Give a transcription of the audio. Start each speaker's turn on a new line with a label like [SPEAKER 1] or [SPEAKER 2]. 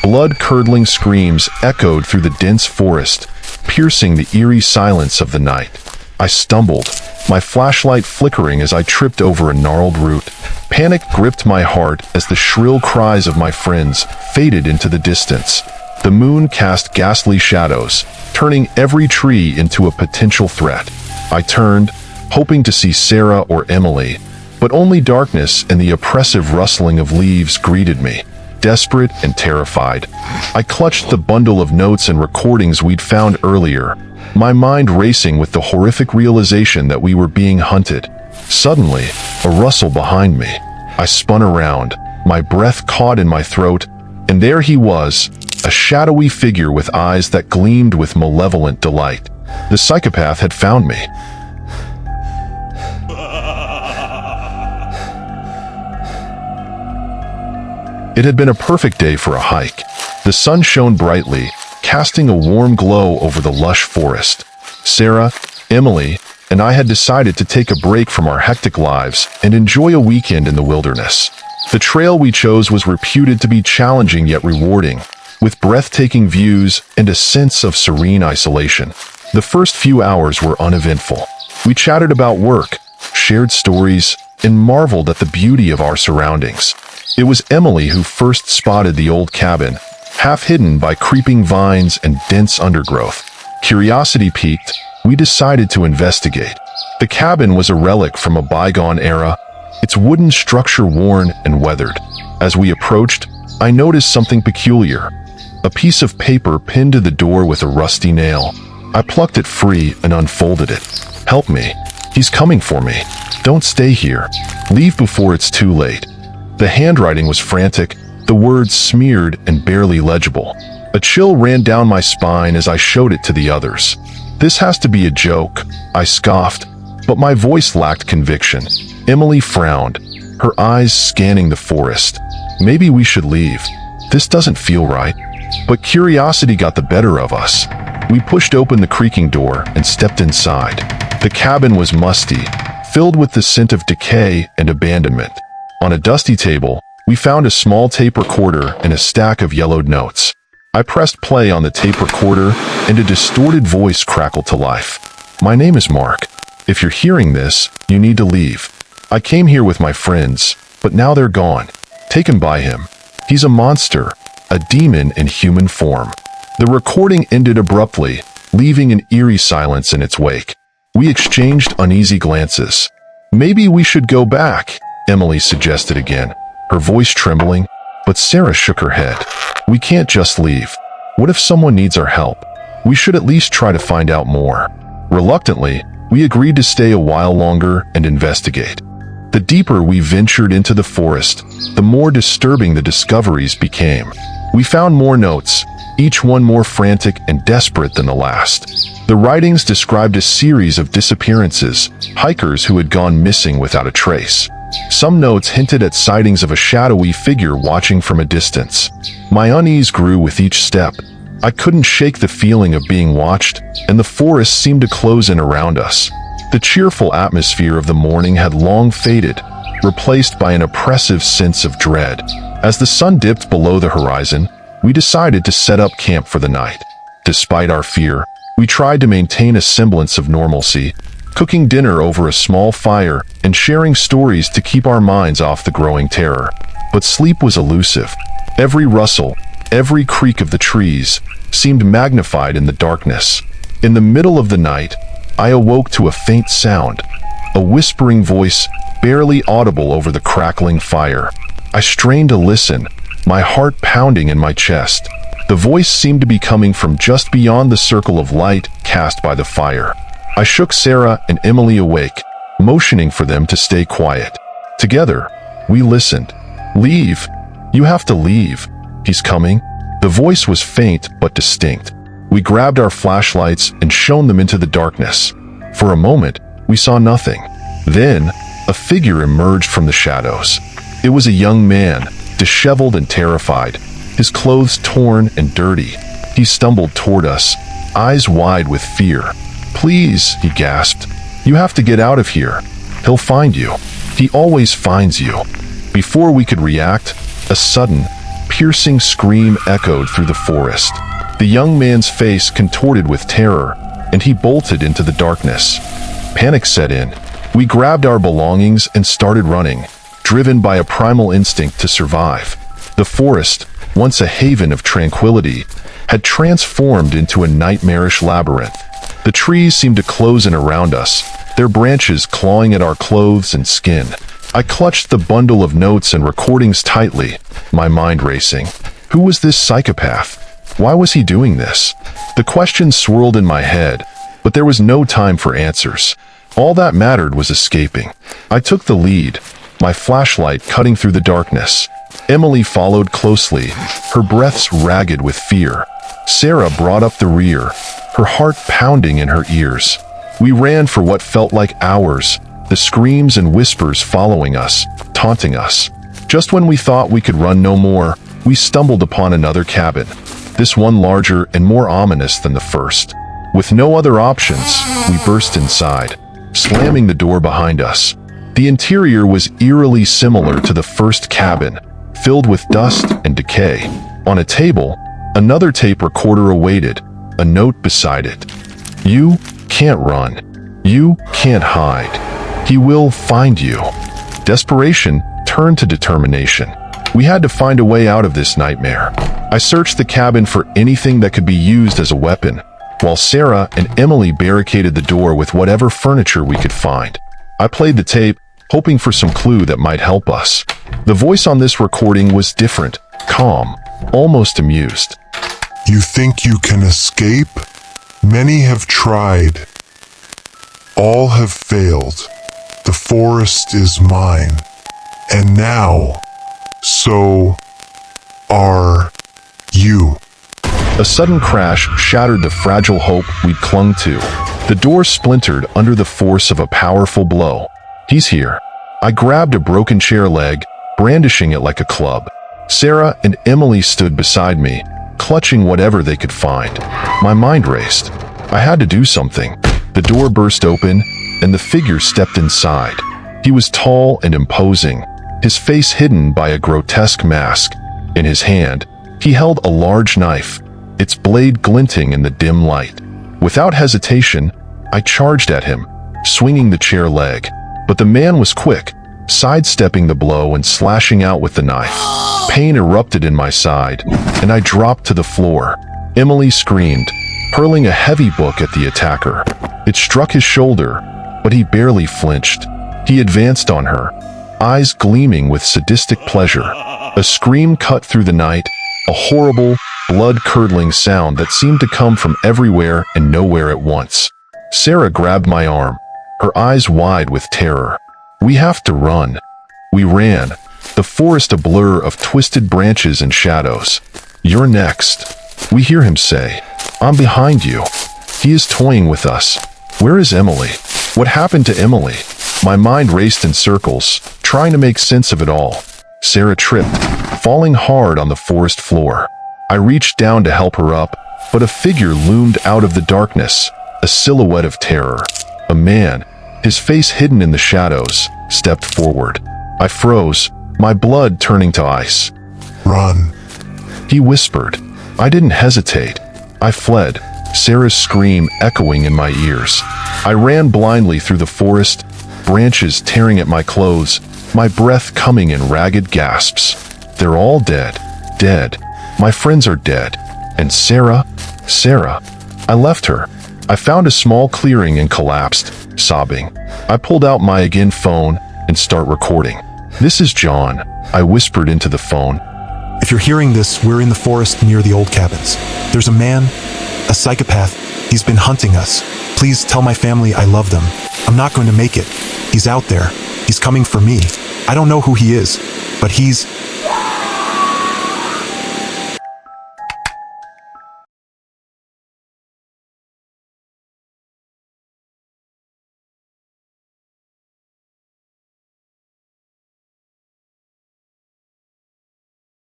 [SPEAKER 1] Blood-curdling screams echoed through the dense forest, piercing the eerie silence of the night. I stumbled, my flashlight flickering as I tripped over a gnarled root. Panic gripped my heart as the shrill cries of my friends faded into the distance. The moon cast ghastly shadows, turning every tree into a potential threat. I turned, hoping to see Sarah or Emily, but only darkness and the oppressive rustling of leaves greeted me. Desperate and terrified, I clutched the bundle of notes and recordings we'd found earlier, my mind racing with the horrific realization that we were being hunted. Suddenly, a rustle behind me. I spun around, my breath caught in my throat, and there he was, a shadowy figure with eyes that gleamed with malevolent delight. The psychopath had found me. It had been a perfect day for a hike. The sun shone brightly, casting a warm glow over the lush forest. Sarah, Emily, and I had decided to take a break from our hectic lives and enjoy a weekend in the wilderness. The trail we chose was reputed to be challenging yet rewarding, with breathtaking views and a sense of serene isolation. The first few hours were uneventful. We chatted about work, shared stories, and marveled at the beauty of our surroundings. It was Emily who first spotted the old cabin, half hidden by creeping vines and dense undergrowth. Curiosity piqued, we decided to investigate. The cabin was a relic from a bygone era, its wooden structure worn and weathered. As we approached, I noticed something peculiar. A piece of paper pinned to the door with a rusty nail. I plucked it free and unfolded it. "Help me. He's coming for me. Don't stay here. Leave before it's too late." The handwriting was frantic, the words smeared and barely legible. A chill ran down my spine as I showed it to the others. "This has to be a joke," I scoffed, but my voice lacked conviction. Emily frowned, her eyes scanning the forest. "Maybe we should leave. This doesn't feel right." But curiosity got the better of us. We pushed open the creaking door and stepped inside. The cabin was musty, filled with the scent of decay and abandonment. On a dusty table, we found a small tape recorder and a stack of yellowed notes. I pressed play on the tape recorder, and a distorted voice crackled to life. "My name is Mark. If you're hearing this, you need to leave. I came here with my friends, but now they're gone, taken by him. He's a monster, a demon in human form." The recording ended abruptly, leaving an eerie silence in its wake. We exchanged uneasy glances. "Maybe we should go back," Emily suggested again, her voice trembling, but Sarah shook her head. "We can't just leave. What if someone needs our help? We should at least try to find out more." Reluctantly, we agreed to stay a while longer and investigate. The deeper we ventured into the forest, the more disturbing the discoveries became. We found more notes, each one more frantic and desperate than the last. The writings described a series of disappearances, hikers who had gone missing without a trace. Some notes hinted at sightings of a shadowy figure watching from a distance. My unease grew with each step. I couldn't shake the feeling of being watched, and the forest seemed to close in around us. The cheerful atmosphere of the morning had long faded, replaced by an oppressive sense of dread. As the sun dipped below the horizon, we decided to set up camp for the night. Despite our fear, we tried to maintain a semblance of normalcy, cooking dinner over a small fire and sharing stories to keep our minds off the growing terror. But sleep was elusive. Every rustle, every creak of the trees seemed magnified in the darkness. In the middle of the night, I awoke to a faint sound, a whispering voice barely audible over the crackling fire. I strained to listen, my heart pounding in my chest. The voice seemed to be coming from just beyond the circle of light cast by the fire. I shook Sarah and Emily awake, motioning for them to stay quiet. Together, we listened. "Leave. You have to leave. He's coming." The voice was faint but distinct. We grabbed our flashlights and shone them into the darkness. For a moment, we saw nothing. Then, a figure emerged from the shadows. It was a young man, disheveled and terrified, his clothes torn and dirty. He stumbled toward us, eyes wide with fear. "Please," he gasped. "You have to get out of here. He'll find you. He always finds you." Before we could react, a sudden, piercing scream echoed through the forest. The young man's face contorted with terror, and he bolted into the darkness. Panic set in. We grabbed our belongings and started running, driven by a primal instinct to survive. The forest, once a haven of tranquility, had transformed into a nightmarish labyrinth. The trees seemed to close in around us, their branches clawing at our clothes and skin. I clutched the bundle of notes and recordings tightly, my mind racing. Who was this psychopath? Why was he doing this? The questions swirled in my head, but there was no time for answers. All that mattered was escaping. I took the lead, my flashlight cutting through the darkness. Emily followed closely, her breaths ragged with fear. Sarah brought up the rear, her heart pounding in her ears. We ran for what felt like hours, the screams and whispers following us, taunting us. Just when we thought we could run no more, we stumbled upon another cabin, this one larger and more ominous than the first. With no other options, we burst inside, slamming the door behind us. The interior was eerily similar to the first cabin, filled with dust and decay. On a table, another tape recorder awaited, a note beside it. "You can't run. You can't hide. He will find you." Desperation turned to determination. We had to find a way out of this nightmare. I searched the cabin for anything that could be used as a weapon, while Sarah and Emily barricaded the door with whatever furniture we could find. I played the tape, hoping for some clue that might help us. The voice on this recording was different, calm, almost amused.
[SPEAKER 2] "You think you can escape? Many have tried. All have failed. The forest is mine. And now, so are you."
[SPEAKER 1] A sudden crash shattered the fragile hope we'd clung to. The door splintered under the force of a powerful blow. "He's here." I grabbed a broken chair leg, brandishing it like a club. Sarah and Emily stood beside me, clutching whatever they could find. My mind raced. I had to do something. The door burst open, and the figure stepped inside. He was tall and imposing, his face hidden by a grotesque mask. In his hand, he held a large knife, its blade glinting in the dim light. Without hesitation, I charged at him, swinging the chair leg. But the man was quick, sidestepping the blow and slashing out with the knife. Pain erupted in my side, and I dropped to the floor. Emily screamed, hurling a heavy book at the attacker. It struck his shoulder, but he barely flinched. He advanced on her, eyes gleaming with sadistic pleasure. A scream cut through the night, a horrible, blood-curdling sound that seemed to come from everywhere and nowhere at once. Sarah grabbed my arm, her eyes wide with terror. "We have to run." We ran, the forest a blur of twisted branches and shadows. "You're next," we hear him say. "I'm behind you." He is toying with us. Where is Emily? What happened to Emily? My mind raced in circles, trying to make sense of it all. Sarah tripped, falling hard on the forest floor. I reached down to help her up, but a figure loomed out of the darkness, a silhouette of terror. A man, his face hidden in the shadows, stepped forward. I froze, my blood turning to ice.
[SPEAKER 2] "Run,"
[SPEAKER 1] he whispered. I didn't hesitate. I fled, Sarah's scream echoing in my ears. I ran blindly through the forest, branches tearing at my clothes, my breath coming in ragged gasps. They're all dead. Dead. My friends are dead. And Sarah? I left her. I found a small clearing and collapsed, sobbing. I pulled out my again phone and start recording. "This is John," I whispered into the phone.
[SPEAKER 3] "If you're hearing this, we're in the forest near the old cabins. There's a man, a psychopath. He's been hunting us. Please tell my family I love them. I'm not going to make it. He's out there. He's coming for me. I don't know who he is, but he's..."